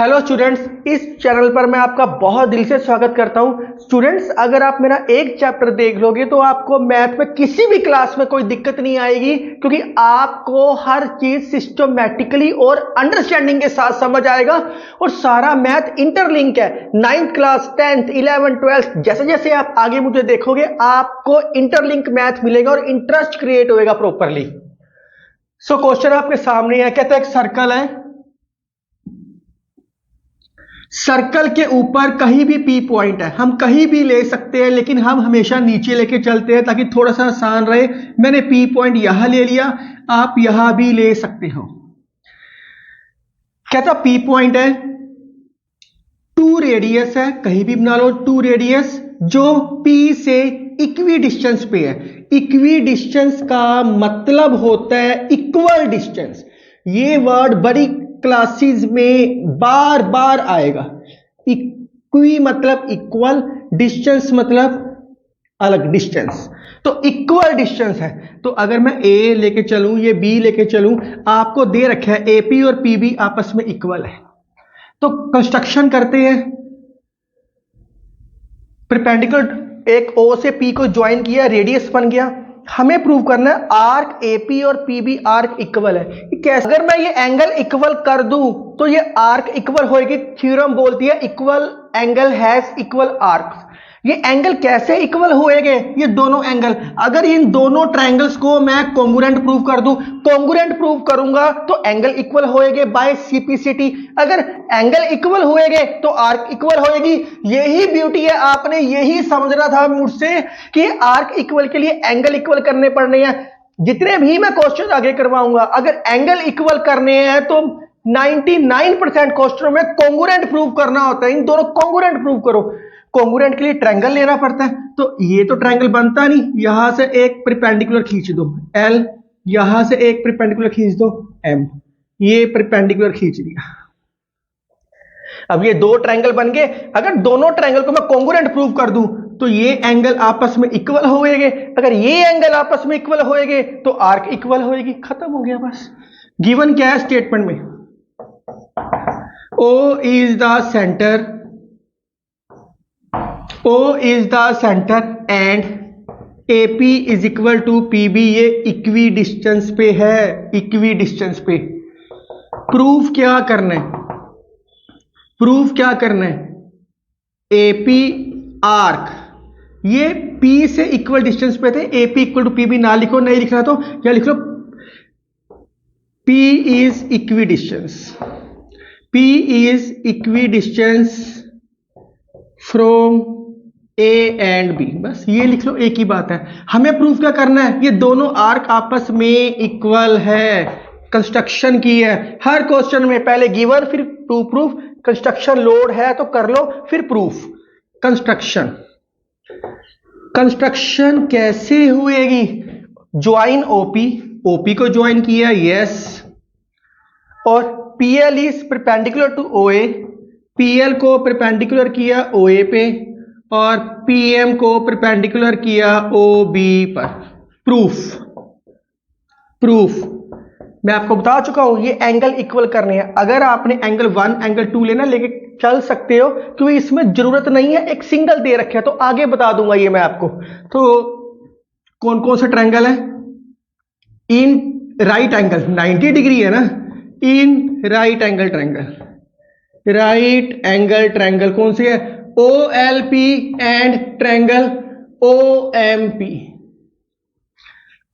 Hello students, इस channel पर मैं आपका बहुत दिल से स्वागत करता हूं। स्टूडेंट्स, अगर आप मेरा एक चैप्टर देख लोगे तो आपको मैथ में किसी भी क्लास में कोई दिक्कत नहीं आएगी, क्योंकि आपको हर चीज सिस्टमैटिकली और अंडरस्टैंडिंग के साथ समझ आएगा। और सारा मैथ इंटरलिंक है। 9th class, 10th, 11th, 12th, जैसे जैसे आप आगे मुझे देखोगे आपको इंटरलिंक मैथ मिलेगा और इंटरेस्ट क्रिएट होएगा प्रॉपरली। सो क्वेश्चन आपके सामने है। कहते हैं एक सर्कल है, सर्कल के ऊपर कहीं भी पी पॉइंट है, हम कहीं भी ले सकते हैं, लेकिन हम हमेशा नीचे लेके चलते हैं ताकि थोड़ा सा आसान रहे। मैंने पी पॉइंट यहां ले लिया, आप यहां भी ले सकते हो। कहता पी पॉइंट है, 2 रेडियस है, कहीं भी बना लो 2 रेडियस, जो पी से इक्वी डिस्टेंस पे है। इक्वी डिस्टेंस का मतलब होता है इक्वल डिस्टेंस। ये वर्ड बड़ी क्लासेस में बार बार आएगा। इक्वी मतलब इक्वल, डिस्टेंस मतलब अलग डिस्टेंस। तो इक्वल डिस्टेंस है। तो अगर मैं ए लेके चलूं, ये बी लेके चलूं, आपको दे रखा है एपी और पीबी आपस में इक्वल है। तो कंस्ट्रक्शन करते हैं। परपेंडिकुलर एक ओ से पी को ज्वाइन किया, रेडियस बन गया। हमें प्रूव करना है आर्क एपी और पीबी आर्क इक्वल है। कैसे? अगर मैं ये एंगल इक्वल कर दूं तो ये आर्क इक्वल होएगी। थ्योरम बोलती है equal angle has equal arc. ये एंगल कैसे इक्वल होएंगे? ये दोनों एंगल, अगर इन दोनों ट्रायंगल्स को मैं कॉन्ग्रुएंट प्रूव कर दूं, कॉन्ग्रुएंट प्रूव करूंगा तो एंगल इक्वल होएंगे बाय सिंप्लिसिटी। अगर एंगल इक्वल होएंगे तो आर्क इक्वल होएगी। यही ब्यूटी है, आपने यही समझना था मुझसे कि आर्क इक्वल के लिए एंगल इक्वल करने पड़ने हैं। जितने भी मैं क्वेश्चन आगे करवाऊंगा, अगर एंगल इक्वल करने हैं तो 99% क्वेश्चनों में कॉन्ग्रुएंट प्रूव करना होता है। इन दोनों कॉन्ग्रुएंट प्रूव करो। कॉन्ग्रुएंट के लिए ट्रायंगल लेना पड़ता है, तो ये तो ट्रायंगल बनता नहीं। यहां से एक परपेंडिकुलर खींच दो एल, यहां से एक परपेंडिकुलर खींच दो एम, ये परपेंडिकुलर खींच दिया। अब ये दो ट्रायंगल बन गए। अगर दोनों ट्रायंगल को मैं कॉन्ग्रुएंट प्रूव कर दूं तो ये एंगल आपस में इक्वल होएंगे। अगर ये एंगल आपस में इक्वल होएंगे तो आर्क इक्वल होएगी। खत्म हो गया बस। गिवन क्या है स्टेटमेंट में? O is the center, O is the center and AP is equal to PB। ये इक्वी डिस्टेंस पे है, इक्वी डिस्टेंस पे। प्रूफ क्या करना है? प्रूफ क्या करना है? AP आर्क, ये P से इक्वल डिस्टेंस पे थे। AP इक्वल टू PB ना लिखो, नहीं लिखना तो क्या लिख लो? P is equi distance, P is equidistance from A and B। बस ये लिख लो, एक ही बात है। हमें प्रूफ क्या करना है? ये दोनों आर्क आपस में इक्वल है। कंस्ट्रक्शन की है हर क्वेश्चन में, पहले गिवन फिर टू प्रूफ। कंस्ट्रक्शन लोड है तो कर लो, फिर प्रूफ। कंस्ट्रक्शन, कंस्ट्रक्शन कैसे हुएगी? ज्वाइन ओपी, ओपी को ज्वाइन किया, यस, और PL is perpendicular to OA, PL को परपेंडिकुलर किया OA पे, और PM को परपेंडिकुलर किया OB पर। प्रूफ, प्रूफ मैं आपको बता चुका हूं। ये एंगल इक्वल करने हैं। अगर आपने एंगल 1, एंगल 2 लेना लेके चल सकते हो, क्योंकि इसमें जरूरत नहीं है। एक सिंगल दे रखे है तो आगे बता दूंगा ये मैं आपको। तो कौन कौन सा ट्रायंगल है? इन राइट एंगल 90 डिग्री है ना, in right angle triangle, right angle triangle कौन सी है? OLP and triangle OMP।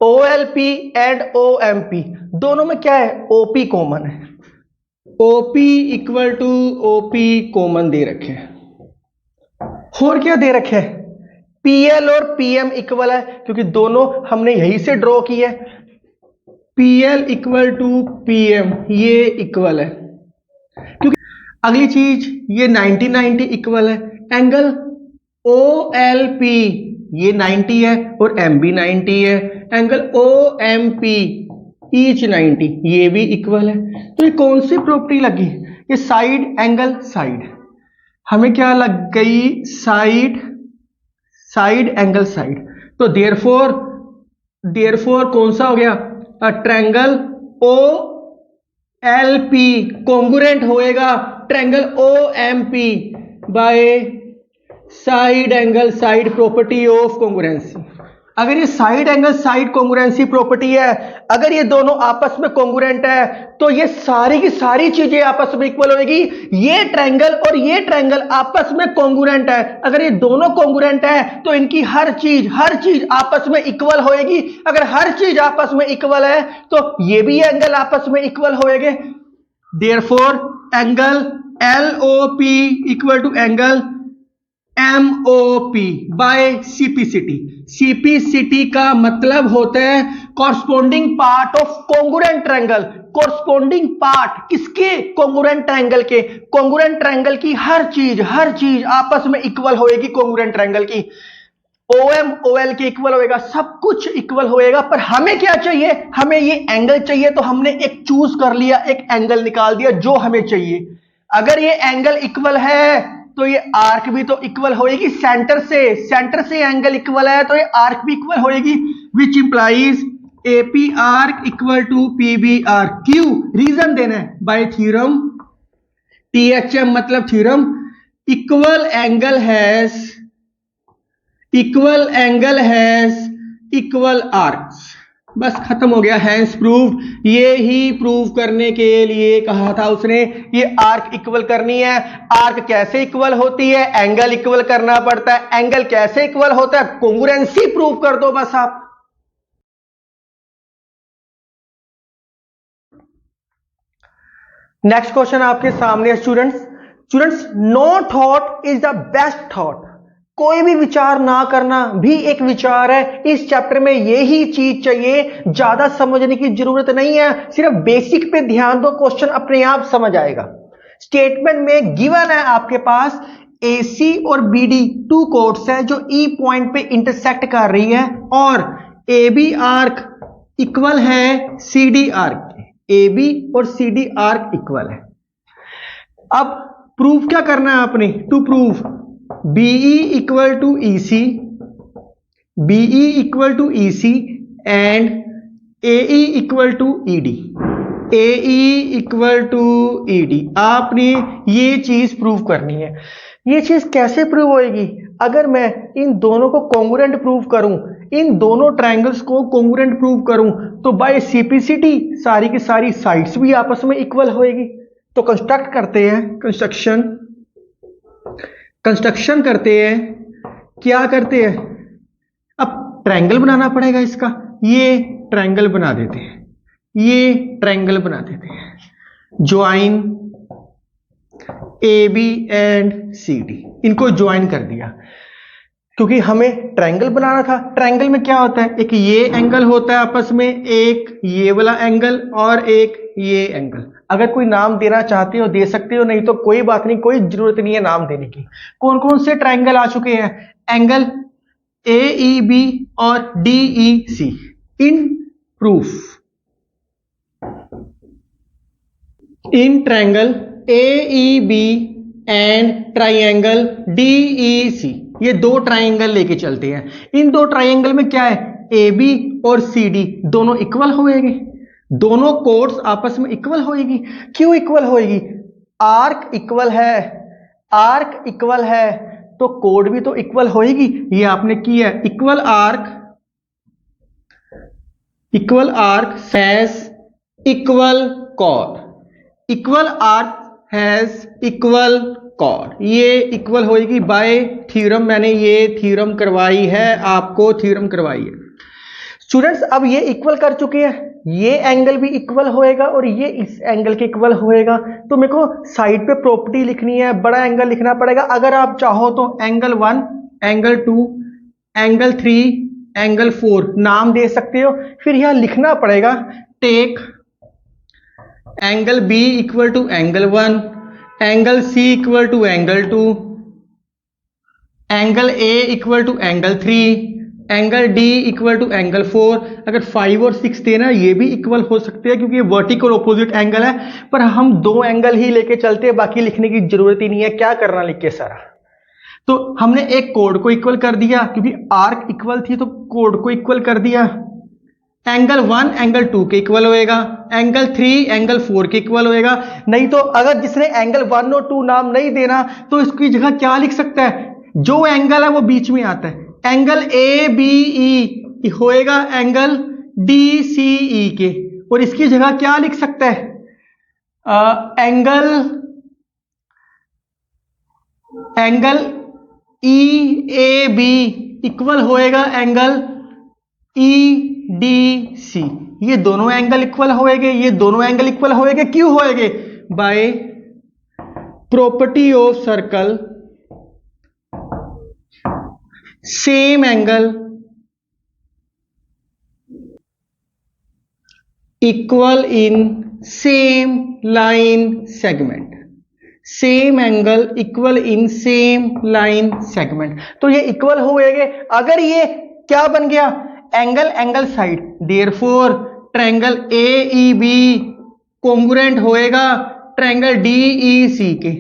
OLP and OMP दोनों में क्या है? OP कॉमन है। OP equal to OP common दे रखे हैं। और क्या दे रखे हैं? PL और PM इक्वल है, क्योंकि दोनों हमने यहीं से ड्रॉ की है। PL इक्वल टू PM, ये इक्वल है। क्योंकि अगली चीज, ये 90-90 इक्वल है। एंगल OLP ये 90 है और MB 90 है। एंगल OMP ईच 90, ये भी इक्वल है। तो ये कौन सी प्रॉपर्टी लगी? ये साइड एंगल साइड। हमें क्या लग गई? Side, side angle side. तो देयरफॉर कौन सा हो गया? ट्रायंगल एल पी कॉन्ग्रुएंट होएगा triangle O M P by side angle side property of congruency. अगर ये side angle side congruency property है, अगर ये दोनों आपस में कॉन्ग्रुएंट है तो ये सारी की सारी चीजें आपस में इक्वल होगी। ये ट्रायंगल और ये ट्रायंगल आपस में कॉन्ग्रुएंट है। अगर ये दोनों कॉन्ग्रुएंट है तो इनकी हर चीज आपस में इक्वल होएगी। अगर हर चीज आपस में इक्वल है तो ये भी एंगल आपस में इक्वल होएंगे। Therefore angle LOP equal to angle MOP by CPCT। CPCT का मतलब होता है corresponding part of congruent triangle. Corresponding part किसके? कॉन्ग्रुएंट ट्रायंगल के। कॉन्ग्रुएंट ट्रायंगल की हर चीज आपस में इक्वल होएगी। कॉन्ग्रुएंट ट्रायंगल की OM OL के इक्वल होएगा, सब कुछ इक्वल होएगा। पर हमें क्या चाहिए? हमें ये एंगल चाहिए, तो हमने एक चूज कर लिया, एक एंगल निकाल दिया जो हमें चाहिए। अगर ये एंगल इक्वल है तो ये आर्क भी तो इक्वल होएगी। सेंटर से एंगल इक्वल है तो ये आर्क भी इक्वल होएगी, which implies AP arc equal to PB arc. क्यों? रीजन देना है बाय थ्योरम THM मतलब theorem equal angle has equal arcs. बस खत्म हो गया, हैंस प्रूव्ड। ये ही प्रूव करने के लिए कहा था उसने, ये आर्क इक्वल करनी है। आर्क कैसे इक्वल होती है? एंगल इक्वल करना पड़ता है। एंगल कैसे इक्वल होता है? कॉन्ग्रुएंसी प्रूव कर दो बस आप। नेक्स्ट क्वेश्चन आपके सामने है students, no thought is the best thought. कोई भी विचार ना करना भी एक विचार है। इस चैप्टर में यही चीज चाहिए, ज्यादा समझने की जरूरत नहीं है, सिर्फ बेसिक पे ध्यान दो, क्वेश्चन अपने आप समझ आएगा। स्टेटमेंट में गिवन है आपके पास AC और BD टू कोड्स है जो E पॉइंट पे इंटरसेक्ट कर रही है और AB आर्क इक्वल है CD आर्क के। AB और CD आर्क इक्वल है। अब प्रूफ क्या करना है आपने? To prove BE equal to EC, BE equal to EC and AE equal to ED, AE equal to ED। आपने ये चीज प्रूव करनी है। ये चीज कैसे प्रूव होएगी? अगर मैं इन दोनों को कॉन्ग्रुएंट प्रूव करूं, इन दोनों ट्रायंगल्स को कॉन्ग्रुएंट प्रूव करूं, तो बाय CPCT सारी की सारी साइड्स भी आपस में इक्वल होएगी। तो कंस्ट्रक्ट करते हैं, कंस्ट्रक्शन करते हैं। क्या करते हैं? अब ट्रायंगल बनाना पड़ेगा इसका। ये ट्रायंगल बना देते हैं, ये ट्रायंगल बना देते हैं। ज्वाइन AB एंड CD, इनको ज्वाइन कर दिया क्योंकि हमें ट्रायंगल बनाना था। ट्रायंगल में क्या होता है? एक ये एंगल होता है आपस में, एक ये वाला एंगल और एक ये एंगल। अगर कोई नाम देना चाहते हो दे सकते हो, नहीं तो कोई बात नहीं, कोई जरूरत नहीं है नाम देने की। कौन कौन से ट्रायंगल आ चुके हैं? एंगल AEB और DEC in proof. In triangle AEB and triangle DEC, ये दो ट्रायंगल लेके चलते हैं। इन दो ट्रायंगल में क्या है? AB और CD दोनों इक्वल होएंगे, दोनों कोड्स आपस में इक्वल होएगी। क्यों इक्वल होएगी? आर्क इक्वल है, आर्क इक्वल है तो कोड भी तो इक्वल होएगी। ये आपने किया है। Equal arc has equal code, equal arc has equal code. ये इक्वल होएगी बाय थ्योरम। मैंने ये थ्योरम करवाई है, आपको थ्योरम करवाई है। स्टूडेंट्स अब ये इक्वल कर चुके हैं, ये एंगल भी इक्वल होएगा और ये इस एंगल के इक्वल होएगा। तो मेरे को साइड पे प्रॉपर्टी लिखनी है, बड़ा एंगल लिखना पड़ेगा। अगर आप चाहो तो एंगल 1, एंगल 2, एंगल 3, एंगल 4 नाम दे सकते हो। फिर यहां लिखना पड़ेगा take angle B equal to angle 1, angle C equal to angle 2, angle A equal to angle 3, angle D equal to angle 4। अगर 5 और 6 देना ये भी इक्वल हो सकते हैं क्योंकि ये वर्टिकल ऑपोजिट एंगल है, पर हम दो एंगल ही लेके चलते हैं, बाकी लिखने की जरूरत ही नहीं है। क्या करना लिख के सारा? तो हमने एक कोड को इक्वल कर दिया क्योंकि आर्क इक्वल थी तो कोड को इक्वल कर दिया। एंगल 1 एंगल 2 के इक्वल होएगा, एंगल 3 एंगल 4 के इक्वल होएगा। नहीं तो अगर जिसने एंगल 1 और 2 नाम नहीं देना तो इसकी जगह क्या लिख सकता है, जो एंगल है वो बीच में आता है, एंगल ए बी ई होएगा एंगल डी सी ई के, और इसकी जगह क्या लिख सकता है, angle E A B equal होएगा एंगल ई डी सी। ये दोनों एंगल इक्वल होएंगे, ये दोनों एंगल इक्वल होएंगे, क्यों होएंगे, by property of circle same angle equal in same line segment, same angle equal in same line segment. तो ये इक्वल होएंगे। अगर ये क्या बन गया, angle angle side, therefore triangle A E B congruent होएगा ट्रायंगल डी ई सी के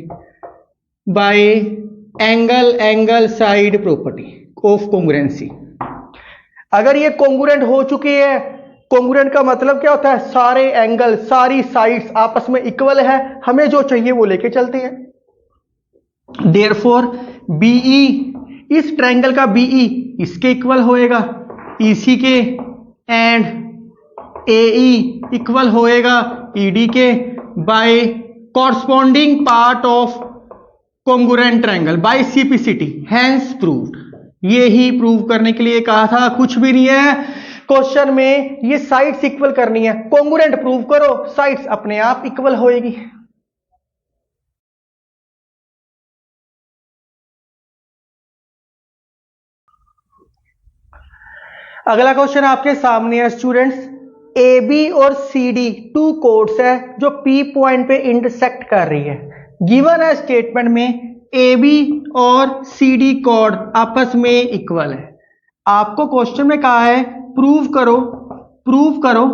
by angle angle side property of congruency. अगर ये कॉन्ग्रुएंट हो चुके हैं, कॉन्ग्रुएंट का मतलब क्या होता है, सारे एंगल सारी साइड्स आपस में इक्वल है, हमें जो चाहिए वो लेके चलते हैं। देयरफॉर बीई, इस ट्रायंगल का बीई इसके इक्वल होएगा ईसी के, एंड एई इक्वल होएगा ईडी के by corresponding part of congruent triangle by CPCT, hence proved. ये ही प्रूव करने के लिए कहा था, कुछ भी नहीं है क्वेश्चन में, ये साइड्स इक्वल करनी है, कॉन्ग्रुएंट प्रूव करो, साइड्स अपने आप इक्वल होएगी। अगला क्वेश्चन आपके सामने है स्टूडेंट्स, ए बी और सी डी टू कोड्स है जो पी पॉइंट पे इंटरसेक्ट कर रही है। गिवन है स्टेटमेंट में ए बी और सी डी कोड आपस में इक्वल है। आपको क्वेश्चन में कहा है प्रूव करो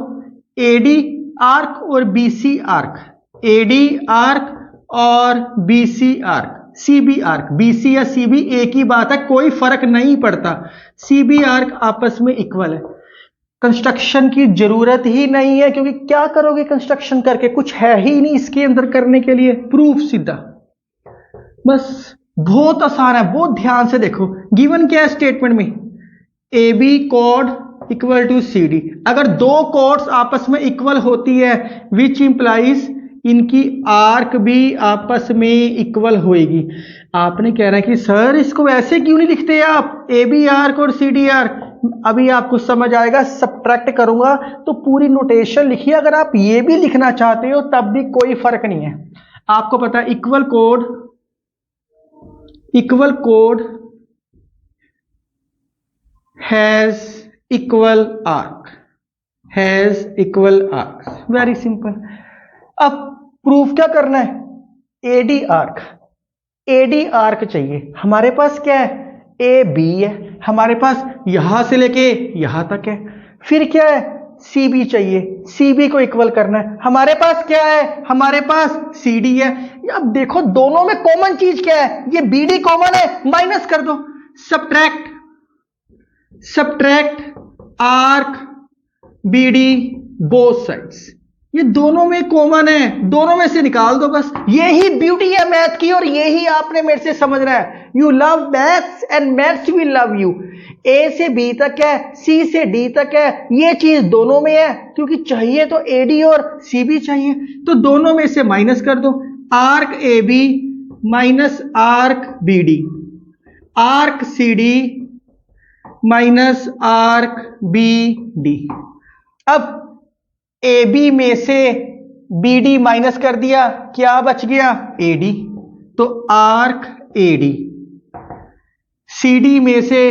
एडी आर्क और बीसी आर्क, एडी आर्क और BC arc, CB arc, BC या सीबी एक ही बात है, कोई फर्क नहीं पड़ता, सीबी आर्क आपस में इक्वल है। कंस्ट्रक्शन की जरूरत ही नहीं है, क्योंकि क्या करोगे कंस्ट्रक्शन करके, कुछ है ही नहीं इसके अंदर करने के लिए, प्रूफ सीधा, बस बहुत आसान है, बहुत ध्यान से देखो। गिवन क्या है स्टेटमेंट में, ए बी कोड इक्वल टू सी डी। अगर दो कोड्स आपस में इक्वल होती है विच इंप्लाइज इनकी आर्क भी आपस में इक्वल होएगी। आपने कह रहा है कि सर इसको ऐसे क्यों नहीं लिखते आप, ए बी आर्क और सी डी आर्क, अभी आपको समझ आएगा, सब्ट्रैक्ट करूंगा तो पूरी नोटेशन लिखिए। अगर आप ये भी लिखना चाहते हो तब भी कोई फर्क नहीं है। आपको पता है equal code has equal arc, very simple. अब प्रूफ क्या करना है, एडी आर्क चाहिए। हमारे पास क्या है, ए बी है, हमारे पास यहां से लेके यहां तक है। फिर क्या है, सी बी चाहिए, सी बी को इक्वल करना है। हमारे पास क्या है, हमारे पास सी डी है। अब देखो दोनों में कॉमन चीज क्या है, ये बी डी कॉमन है, माइनस कर दो, subtract arc B D both sides, ये दोनों में कॉमन है, दोनों में से निकाल दो बस। यही ब्यूटी है मैथ की, और यही आपने मेरे से समझना है। You love maths and maths will love you. A से बी तक है, सी से डी तक है, ये चीज दोनों में है, क्योंकि चाहिए तो ए डी और सी बी चाहिए, तो दोनों में से माइनस कर दो। Arc A B minus arc B D, arc C D minus arc B D. अब ए बी में से बी डी माइनस कर दिया, क्या बच गया, ए डी, तो arc A D. C D में से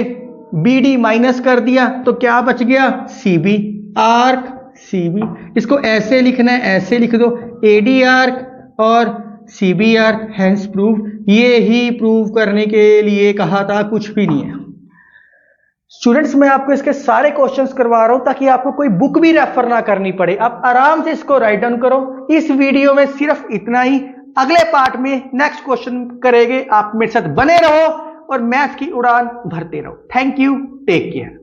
बी डी माइनस कर दिया तो क्या बच गया, C B, arc C B. इसको ऐसे लिखना है, ऐसे लिख दो, ए डी आर्क और C B arc, hence prove. ये ही प्रूव करने के लिए कहा था, कुछ भी नहीं है। स्टूडेंट्स मैं आपको इसके सारे क्वेश्चंस करवा रहा हूं ताकि आपको कोई बुक भी रेफर ना करनी पड़े। आप आराम से इसको राइट डाउन करो। इस वीडियो में सिर्फ इतना ही, अगले पार्ट में नेक्स्ट क्वेश्चन करेंगे। आप मेरे साथ बने रहो और मैथ्स की उड़ान भरते रहो। Thank you, take care.